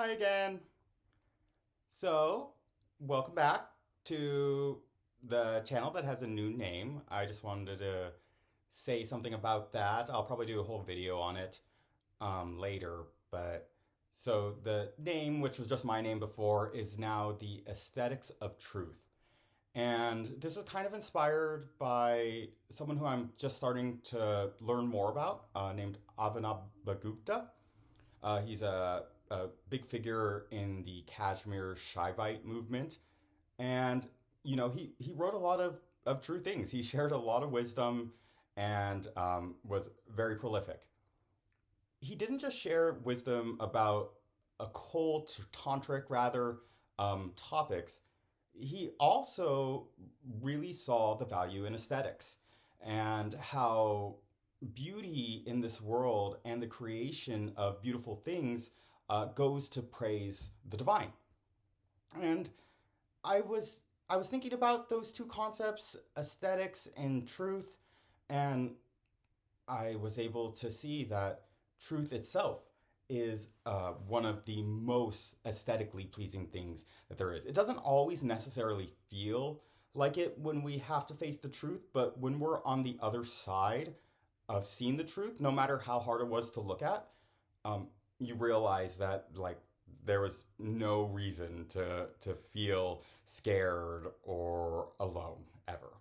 Hi again. So, welcome back to the channel that has a new name. I just wanted to say something about that. I'll probably do a whole video on it later, but so the name, which was just my name before, is now the Aesthetics of Truth. And this was kind of inspired by someone who I'm just starting to learn more about, named Avanabhagupta. He's a big figure in the Kashmir Shaivite movement. And, he wrote a lot of true things. He shared a lot of wisdom and was very prolific. He didn't just share wisdom about occult, tantric rather, topics. He also really saw the value in aesthetics and how beauty in this world and the creation of beautiful things goes to praise the divine. And I was I was thinking about those two concepts, aesthetics and truth, and I was able to see that truth itself is one of the most aesthetically pleasing things that there is. It doesn't always necessarily feel like it when we have to face the truth, but when we're on the other side of seeing the truth, no matter how hard it was to look at, um, you realize that there was no reason to feel scared or alone ever.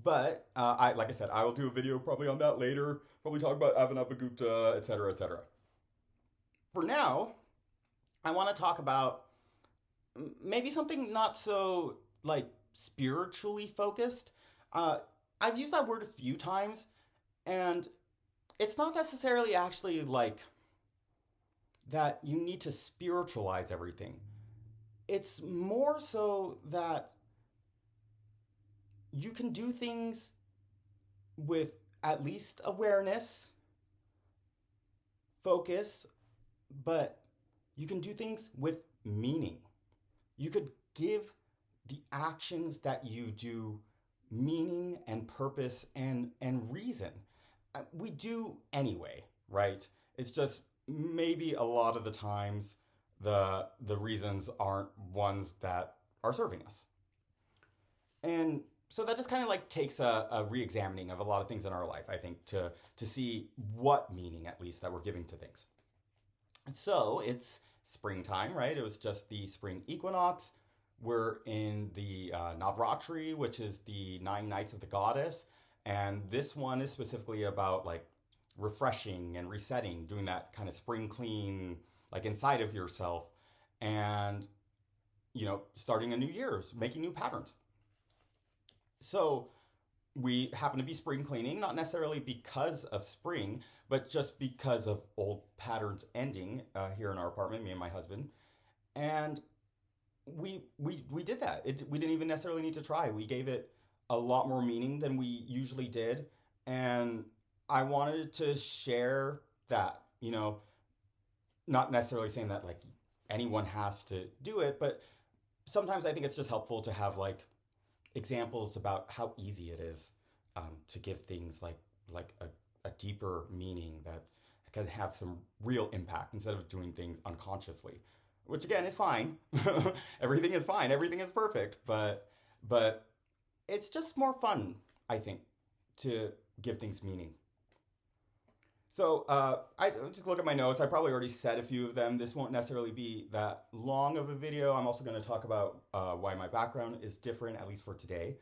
But I like I said, I will do a video probably on that later. Probably talk about Avanabhagupta, etc., etc. For now, I want to talk about maybe something not so spiritually focused. Uh, I've used that word a few times, and it's not necessarily actually like that you need to spiritualize everything. It's more so that you can do things with at least awareness, focus, but you can do things with meaning. You could give the actions that you do meaning and purpose and reason. We do anyway, right? It's just maybe a lot of the times the reasons aren't ones that are serving us. And so that just kind of takes a re-examining of a lot of things in our life, I think, to see what meaning at least that we're giving to things. And so it's springtime, right? It was just the spring equinox. We're in the Navratri, which is the 9 nights of the goddess. And this one is specifically about refreshing and resetting, doing that kind of spring clean, inside of yourself. And, starting a new year, making new patterns. So we happen to be spring cleaning, not necessarily because of spring, but just because of old patterns ending here in our apartment, me and my husband. And we did that. We didn't even necessarily need to try. We gave it a lot more meaning than we usually did, and I wanted to share that. Not necessarily saying that anyone has to do it, but sometimes I think it's just helpful to have examples about how easy it is to give things a deeper meaning that can have some real impact instead of doing things unconsciously, which again is fine. Everything is fine. Everything is perfect, but it's just more fun, I think, to give things meaning. So I just look at my notes. I probably already said a few of them. This won't necessarily be that long of a video. I'm also going to talk about why my background is different, at least for today.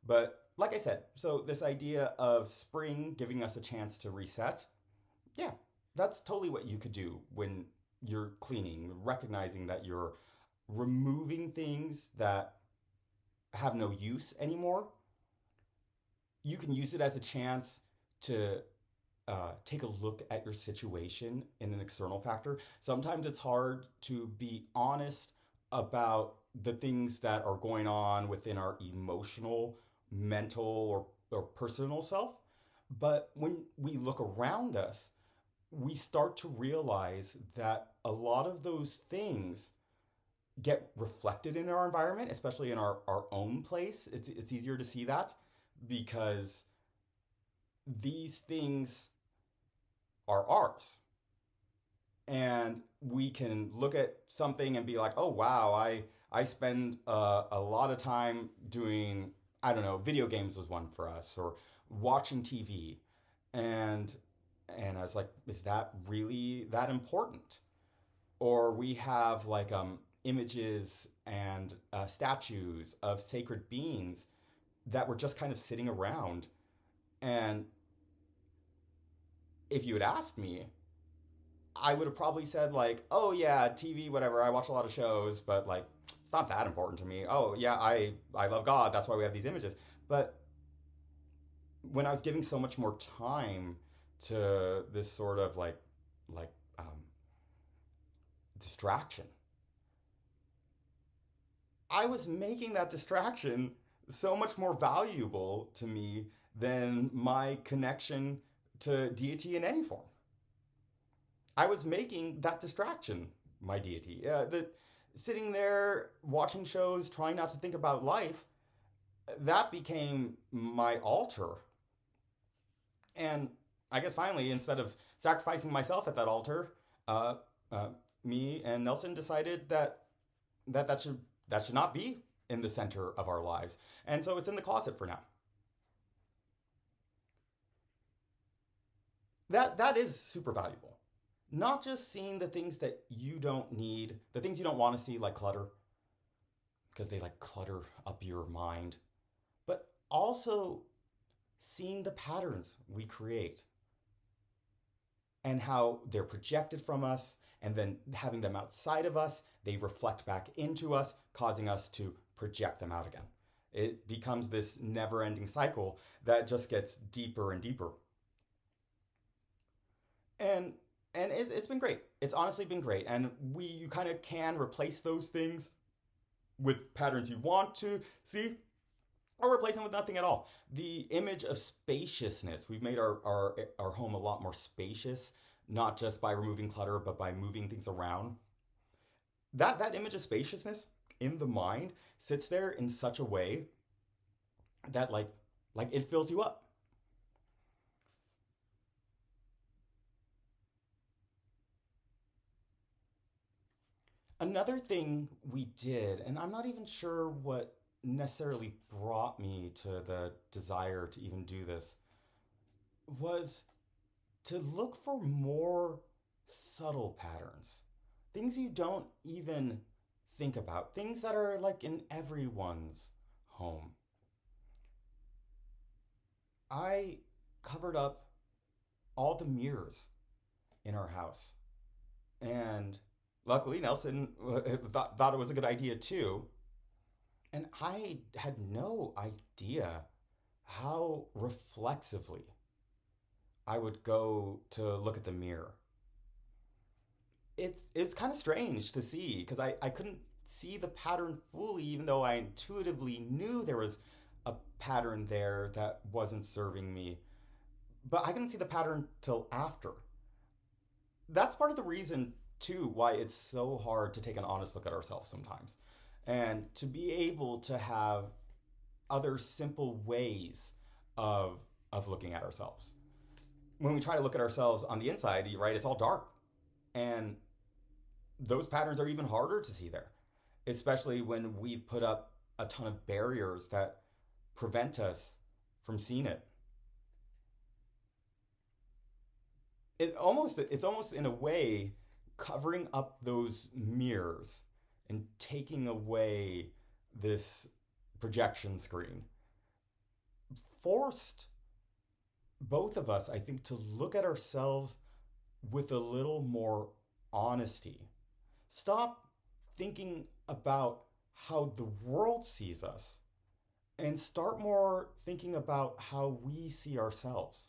But like I said, so this idea of spring giving us a chance to reset, yeah, that's totally what you could do when you're cleaning, recognizing that you're removing things that have no use anymore. You can use it as a chance to take a look at your situation in an external factor. Sometimes it's hard to be honest about the things that are going on within our emotional, mental, or personal self. But when we look around us, we start to realize that a lot of those things get reflected in our environment, especially in our own place. It's easier to see that because these things are ours. and we can look at something and be like, oh wow, I spend a lot of time doing, I don't know, video games was one for us, or watching TV, and I was like, is that really that important? Or we have like images and statues of sacred beings that were just kind of sitting around. And if you had asked me, I would have probably said like, oh yeah, TV, whatever. I watch a lot of shows, but like, it's not that important to me. Oh yeah, I love God. That's why we have these images. But when I was giving so much more time to this sort of like distraction, I was making that distraction so much more valuable to me than my connection to deity in any form. I was making that distraction my deity. Sitting there watching shows, trying not to think about life, that became my altar. And I guess finally, instead of sacrificing myself at that altar, uh, uh, me and Nelson decided that should not be in the center of our lives, and so it's in the closet for now. That is super valuable. Not just seeing the things that you don't need, the things you don't want to see, like clutter, because they like clutter up your mind, but also seeing the patterns we create and how they're projected from us, and then having them outside of us, they reflect back into us, causing us to project them out again. It becomes this never ending cycle that just gets deeper and deeper. And it's been great. It's honestly been great. And you kind of can replace those things with patterns you want to see, or replace them with nothing at all. The image of spaciousness, we've made our home a lot more spacious, not just by removing clutter, but by moving things around. That image of spaciousness in the mind sits there in such a way that like it fills you up. Another thing we did, and I'm not even sure what necessarily brought me to the desire to even do this, was to look for more subtle patterns. Things you don't even think about, things that are like in everyone's home. I covered up all the mirrors in our house. And luckily, Nelson thought it was a good idea too. And I had no idea how reflexively I would go to look at the mirror. It's kind of strange to see because I couldn't see the pattern fully, even though I intuitively knew there was a pattern there that wasn't serving me. But I couldn't see the pattern till after. That's part of the reason too why it's so hard to take an honest look at ourselves sometimes, and to be able to have other simple ways of looking at ourselves. When we try to look at ourselves on the inside, right, it's all dark, and those patterns are even harder to see there, especially when we've put up a ton of barriers that prevent us from seeing it. It's almost in a way covering up those mirrors and taking away this projection screen forced both of us, I think, to look at ourselves with a little more honesty. Stop thinking about how the world sees us and start more thinking about how we see ourselves.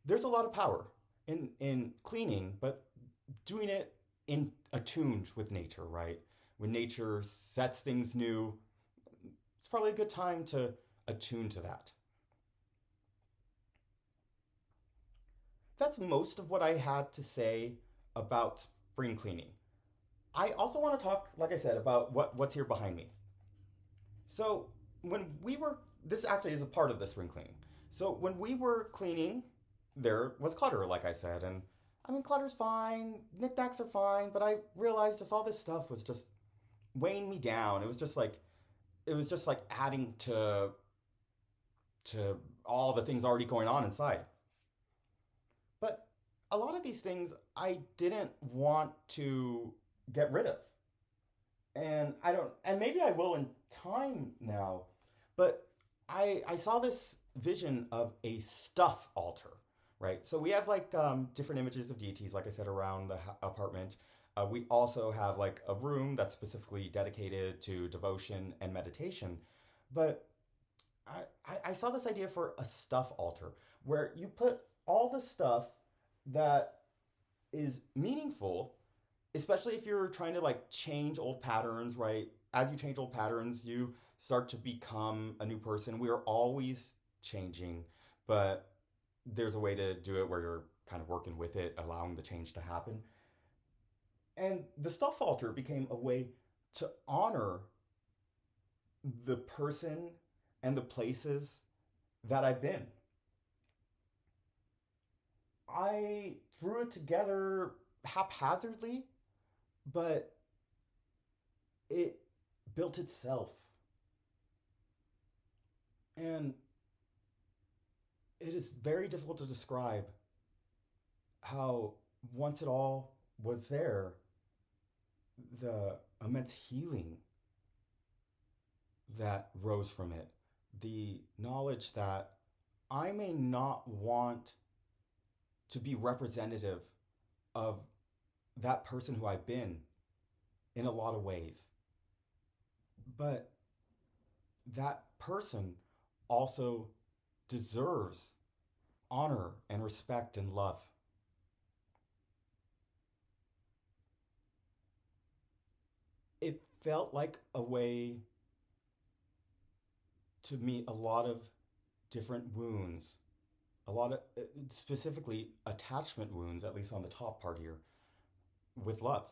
There's a lot of power in cleaning, but doing it in attuned with nature, right? When nature sets things new, it's probably a good time to attune to that. That's most of what I had to say about spring cleaning. I also want to talk, like I said, about what's here behind me. So when we were, this actually is a part of the spring cleaning. So when we were cleaning, there was clutter, like I said, and I mean clutter's fine, knickknacks are fine, but I realized just all this stuff was just weighing me down. It was just like adding to all the things already going on inside. But a lot of these things I didn't want to get rid of. And I don't, and maybe I will in time now, but I saw this vision of a stuff altar, right? So we have like different images of deities, like I said, around the apartment. We also have like a room that's specifically dedicated to devotion and meditation. But I saw this idea for a stuff altar where you put all the stuff that is meaningful, especially if you're trying to like change old patterns, right? As you change old patterns, you start to become a new person. We are always changing, but there's a way to do it where you're kind of working with it, allowing the change to happen. And the stuff altar became a way to honor the person and the places that I've been. I threw it together haphazardly, but it built itself. And it is very difficult to describe how, once it all was there, the immense healing that rose from it. The knowledge that I may not want to be representative of that person who I've been in a lot of ways. But that person also deserves honor and respect and love. It felt like a way to meet a lot of different wounds, a lot of specifically attachment wounds, at least on the top part here, with love.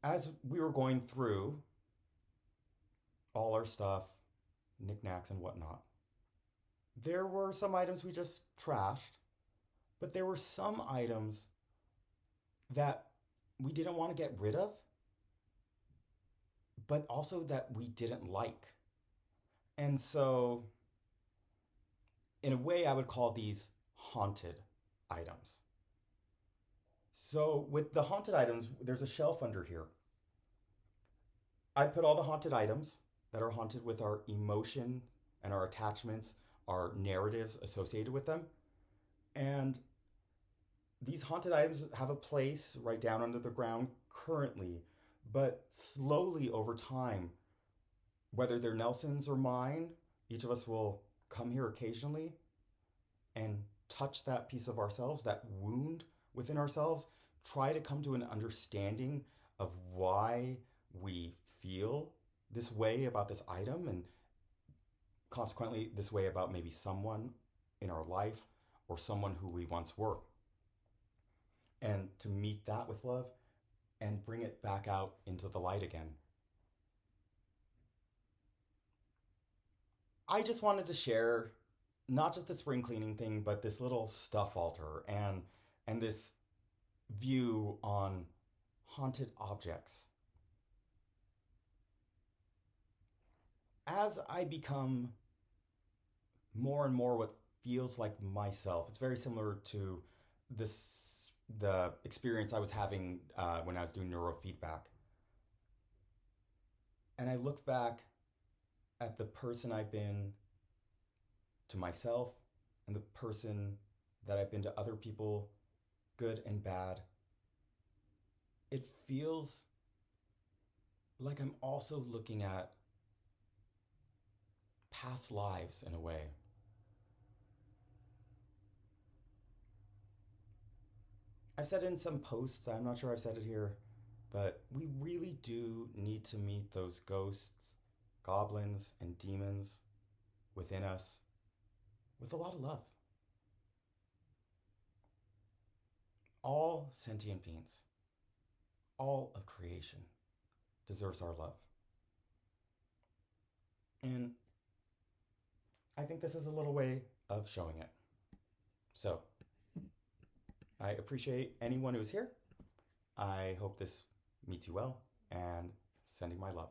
As we were going through all our stuff, knickknacks and whatnot, there were some items we just trashed, but there were some items that we didn't want to get rid of, but also that we didn't like. And so, in a way, I would call these haunted items. So, with the haunted items, there's a shelf under here. I put all the haunted items that are haunted with our emotion and our attachments, our narratives associated with them. And these haunted items have a place right down under the ground currently, but slowly over time, whether they're Nelson's or mine, each of us will come here occasionally and touch that piece of ourselves, that wound within ourselves, try to come to an understanding of why we feel this way about this item and consequently this way about maybe someone in our life or someone who we once were. And to meet that with love and bring it back out into the light again. I just wanted to share not just the spring cleaning thing, but this little stuff altar and this view on haunted objects. As I become more and more what feels like myself, it's very similar to this the experience I was having when I was doing neurofeedback. And I look back at the person I've been to myself and the person that I've been to other people, good and bad. It feels like I'm also looking at past lives in a way. I've said it in some posts, I'm not sure I've said it here, but we really do need to meet those ghosts, goblins, and demons within us with a lot of love. All sentient beings, all of creation deserves our love. And I think this is a little way of showing it. So I appreciate anyone who's here. I hope this meets you well, and sending my love.